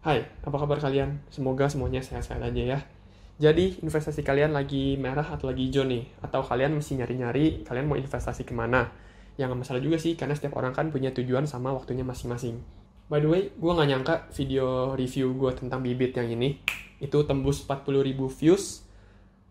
Hai, apa kabar kalian? Semoga semuanya sehat-sehat aja ya. Jadi, investasi kalian lagi merah atau lagi hijau nih? Atau kalian mesti nyari-nyari, kalian mau investasi kemana? Yang nggak masalah juga sih, karena setiap orang kan punya tujuan sama waktunya masing-masing. By the way, gue nggak nyangka video review gue tentang bibit yang ini, itu tembus 40.000 views.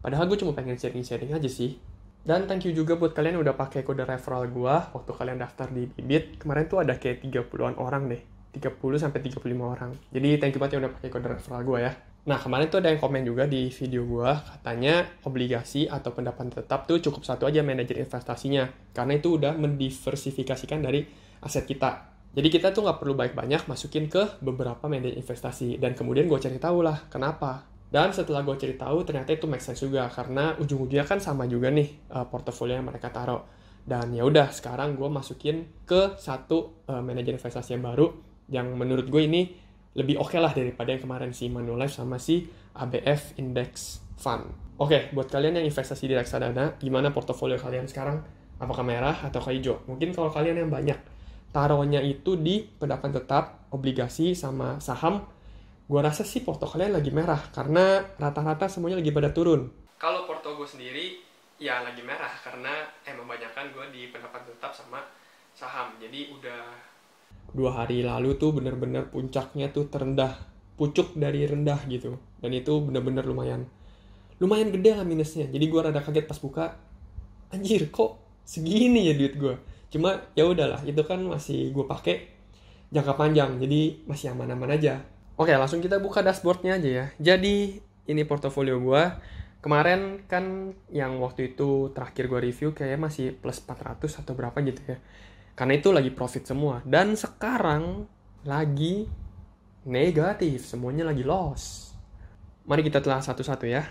Padahal gue cuma pengen sharing-sharing aja sih. Dan thank you juga buat kalian yang udah pakai kode referral gue waktu kalian daftar di Bibit. Kemarin tuh ada kayak 30-an orang deh. 30 sampai 35 orang. Jadi thank you banget yang udah pakai kode referral gue ya. Nah, kemarin tuh ada yang komen juga di video gue, katanya obligasi atau pendapatan tetap tuh cukup satu aja manajer investasinya. Karena itu udah mendiversifikasikan dari aset kita. Jadi kita tuh nggak perlu banyak-banyak masukin ke beberapa manajer investasi. Dan kemudian gue cari tahu lah, kenapa. Dan setelah gue cari tahu, ternyata itu make sense juga. Karena ujung-ujungnya kan sama juga nih portofolio yang mereka taruh. Dan ya udah, sekarang gue masukin ke satu manajer investasi yang baru, yang menurut gue ini lebih oke lah daripada yang kemarin si Manulife sama si ABF Index Fund. Oke, buat kalian yang investasi di reksadana, gimana portofolio kalian sekarang? Apakah merah atau hijau? Mungkin kalau kalian yang banyak taruhnya itu di pendapatan tetap, obligasi, sama saham, gue rasa sih porto kalian lagi merah, karena rata-rata semuanya lagi pada turun. Kalau porto gue sendiri, ya lagi merah, karena emang banyakan gue di pendapatan tetap sama saham. Jadi udah 2 hari lalu tuh bener-bener puncaknya tuh terendah, pucuk dari rendah gitu. Dan itu bener-bener lumayan gede lah minusnya. Jadi gue rada kaget pas buka, anjir kok segini ya duit gue. Cuma ya udahlah, itu kan masih gue pakai jangka panjang, jadi masih aman-aman aja. Oke, langsung kita buka dashboardnya aja ya. Jadi ini portofolio gue. Kemarin kan yang waktu itu terakhir gue review kayak masih plus 400 atau berapa gitu ya. Karena itu lagi profit semua. Dan sekarang lagi negatif, semuanya lagi loss. Mari kita telah satu-satu ya.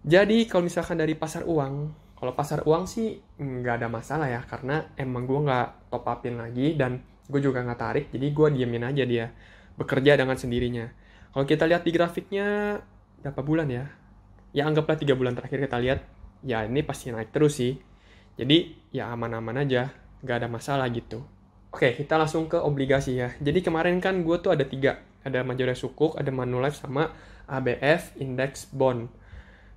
Jadi kalau misalkan dari pasar uang, kalau pasar uang sih nggak ada masalah ya, karena emang gue nggak top upin lagi dan gue juga nggak tarik, jadi gue diemin aja dia bekerja dengan sendirinya. Kalau kita lihat di grafiknya berapa bulan ya? Ya anggaplah 3 bulan terakhir kita lihat, ya ini pasti naik terus sih. Jadi ya aman-aman aja, nggak ada masalah gitu. Oke, kita langsung ke obligasi ya. Jadi kemarin kan gue tuh ada 3. Ada Majoria Sukuk, ada Manulife, sama ABF Index Bond.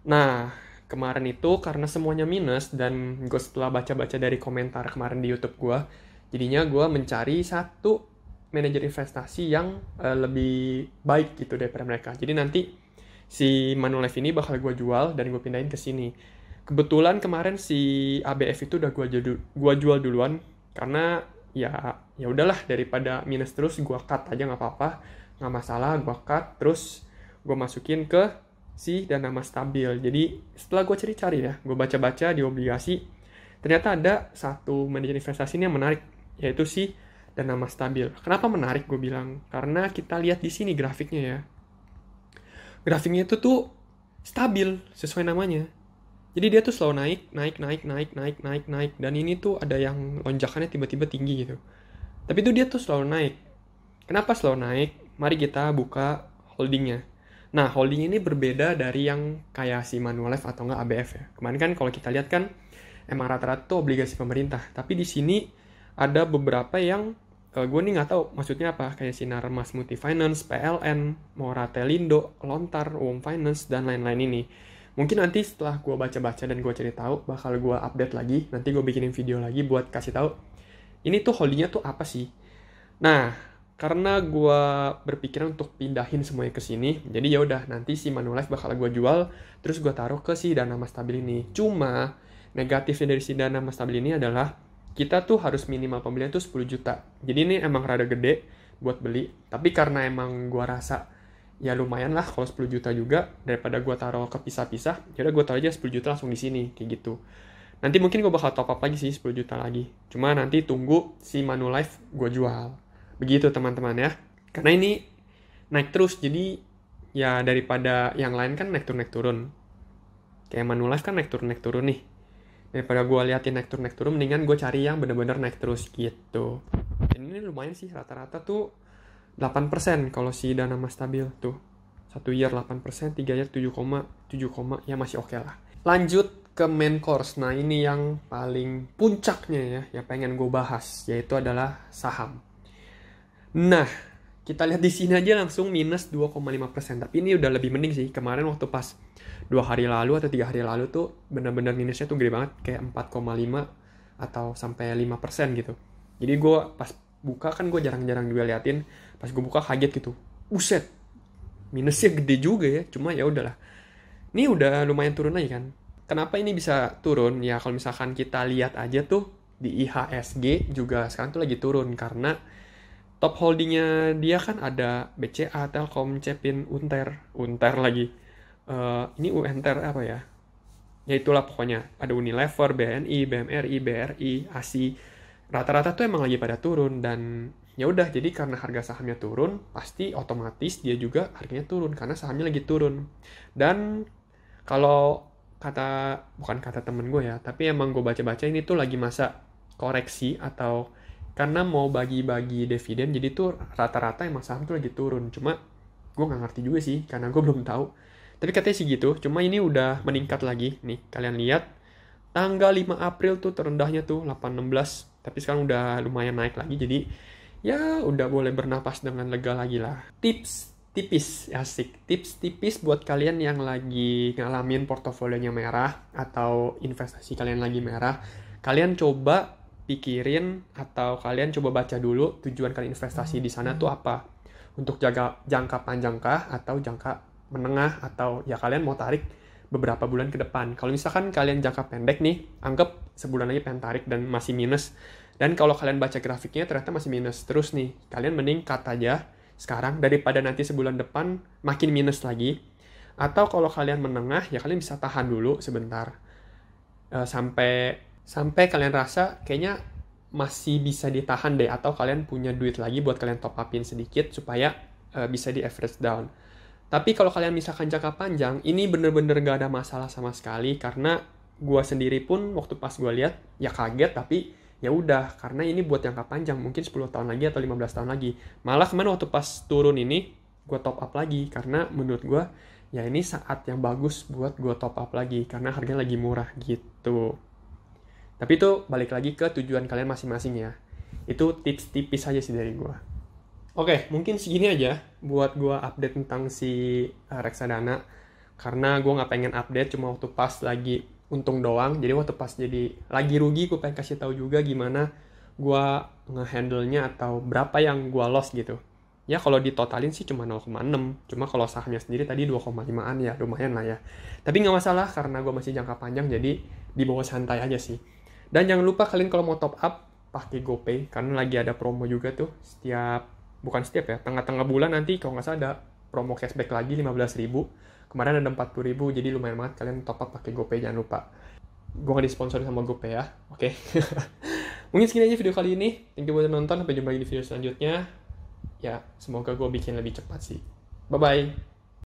Nah, kemarin itu karena semuanya minus, dan gue setelah baca-baca dari komentar kemarin di YouTube gue, jadinya gue mencari satu manajer investasi yang lebih baik gitu daripada mereka. Jadi nanti si Manulife ini bakal gue jual dan gue pindahin ke sini. Kebetulan kemarin si ABF itu udah gue jual duluan, karena ya udahlah, daripada minus terus gue cut aja, nggak apa-apa, nggak masalah, gue cut terus gue masukin ke si dana mas stabil. Jadi setelah gue cari-cari ya, gue baca-baca di obligasi, ternyata ada satu manajer investasi ini yang menarik, yaitu si dana mas stabil. Kenapa menarik gue bilang? Karena kita lihat di sini grafiknya ya. Grafiknya itu tuh stabil sesuai namanya. Jadi dia tuh selalu naik. Dan ini tuh ada yang lonjakannya tiba-tiba tinggi gitu. Tapi itu dia tuh selalu naik. Kenapa selalu naik? Mari kita buka holdingnya. Nah, holding ini berbeda dari yang kayak si Manulife atau nggak ABF ya. Kemarin kan kalau kita lihat kan emang rata-rata tuh obligasi pemerintah. Tapi di sini ada beberapa yang gue nih nggak tahu maksudnya apa, kayak Sinar Mas Multifinance, PLN, Moratelindo, Lontar, Wom Finance, dan lain-lain ini. Mungkin nanti setelah gue baca-baca dan gue cari tahu, bakal gue update lagi. Nanti gue bikinin video lagi buat kasih tahu ini tuh holdingnya tuh apa sih. Nah, karena gue berpikiran untuk pindahin semuanya ke sini, jadi ya udah nanti si Manulife bakal gue jual, terus gue taruh ke si dana mas stabil ini. Cuma negatifnya dari si dana mas stabil ini adalah kita tuh harus minimal pembelian tuh 10 juta. Jadi ini emang rada gede buat beli. Tapi karena emang gue rasa ya lumayan lah kalau 10 juta juga, daripada gue taruh kepisah-pisah, yaudah gue taruh aja 10 juta langsung di sini, kayak gitu. Nanti mungkin gue bakal top up lagi sih 10 juta lagi. Cuma nanti tunggu si Manulife gue jual. Begitu teman-teman ya. Karena ini naik terus, jadi ya daripada yang lain kan naik turun. Kayak Manulife kan naik turun nih. Daripada gue liatin naik turun, mendingan gue cari yang bener-bener naik terus gitu. Dan ini lumayan sih, rata-rata tuh 8% kalau si dana mas stabil tuh. 1 year 8%, 3 year 7, ya masih oke lah. Lanjut ke main course. Nah ini yang paling puncaknya ya, yang pengen gue bahas, yaitu adalah saham. Nah, kita lihat di sini aja langsung minus 2,5%. Tapi ini udah lebih mending sih. Kemarin waktu pas 2 hari lalu atau 3 hari lalu tuh benar-benar minusnya tuh gede banget, kayak 4,5 atau sampai 5% gitu. Jadi gue pas buka kan gue jarang-jarang juga liatin. Pas gue buka kaget gitu. Buset, minusnya gede juga ya. Cuma ya udahlah. Ini udah lumayan turun aja kan. Kenapa ini bisa turun? Ya kalau misalkan kita lihat aja tuh di IHSG juga sekarang tuh lagi turun karena top holdingnya dia kan ada BCA, Telkom, Cepin, Unter lagi. Ini Unter apa ya? Ya itulah pokoknya. Ada Unilever, BNI, BMRI, BRI, ASI. Rata-rata tuh emang lagi pada turun dan ya udah, jadi karena harga sahamnya turun, pasti otomatis dia juga harganya turun karena sahamnya lagi turun. Dan kalau bukan kata temen gue ya, tapi emang gue baca-baca ini tuh lagi masa koreksi atau karena mau bagi-bagi dividen, jadi tuh rata-rata emang saham tuh lagi turun. Cuma gue nggak ngerti juga sih karena gue belum tahu. Tapi katanya sih gitu. Cuma ini udah meningkat lagi nih. Kalian lihat tanggal 5 April tuh terendahnya tuh 816. Tapi sekarang udah lumayan naik lagi. Jadi ya udah boleh bernapas dengan lega lagi lah. Tips tipis, asik. Tips tipis buat kalian yang lagi ngalamin portofolionya merah atau investasi kalian lagi merah. Kalian coba pikirin atau kalian coba baca dulu tujuan kalian investasi di sana tuh apa. Untuk jangka panjangkah atau jangka menengah, atau ya kalian mau tarik beberapa bulan ke depan. Kalau misalkan kalian jangka pendek nih, anggap sebulan lagi pengen tarik dan masih minus. Dan kalau kalian baca grafiknya ternyata masih minus terus nih, kalian mending cut aja sekarang daripada nanti sebulan depan makin minus lagi. Atau kalau kalian menengah, ya kalian bisa tahan dulu sebentar. Sampai kalian rasa kayaknya masih bisa ditahan deh, atau kalian punya duit lagi buat kalian top upin sedikit supaya bisa di average down. Tapi kalau kalian misalkan jangka panjang, ini bener-bener gak ada masalah sama sekali karena gue sendiri pun waktu pas gue lihat ya kaget, tapi ya udah karena ini buat jangka panjang, mungkin 10 tahun lagi atau 15 tahun lagi. Malah kemarin waktu pas turun ini gue top up lagi karena menurut gue ya ini saat yang bagus buat gue top up lagi karena harganya lagi murah gitu. Tapi itu balik lagi ke tujuan kalian masing-masing ya. Itu tips tipis aja sih dari gue. Oke, mungkin segini aja buat gue update tentang si reksadana. Karena gue gak pengen update cuma waktu pas lagi untung doang. Jadi waktu pas jadi lagi rugi, gue pengen kasih tahu juga gimana gue ngehandle-nya atau berapa yang gue loss gitu. Ya kalau ditotalin sih cuma 0,6. Cuma kalau sahamnya sendiri tadi 2,5an ya lumayan lah ya. Tapi gak masalah karena gue masih jangka panjang, jadi dibawa santai aja sih. Dan jangan lupa kalian kalau mau top up pakai GoPay karena lagi ada promo juga tuh bukan setiap ya, tengah-tengah bulan nanti kalau nggak salah ada promo cashback lagi 15.000. Kemarin ada 40.000, jadi lumayan banget kalian top up pakai GoPay, jangan lupa. Gue nggak disponsori sama GoPay ya, oke? Mungkin segini aja video kali ini. Thank you buat nonton, sampai jumpa lagi di video selanjutnya. Ya, semoga gue bikin lebih cepat sih. Bye-bye!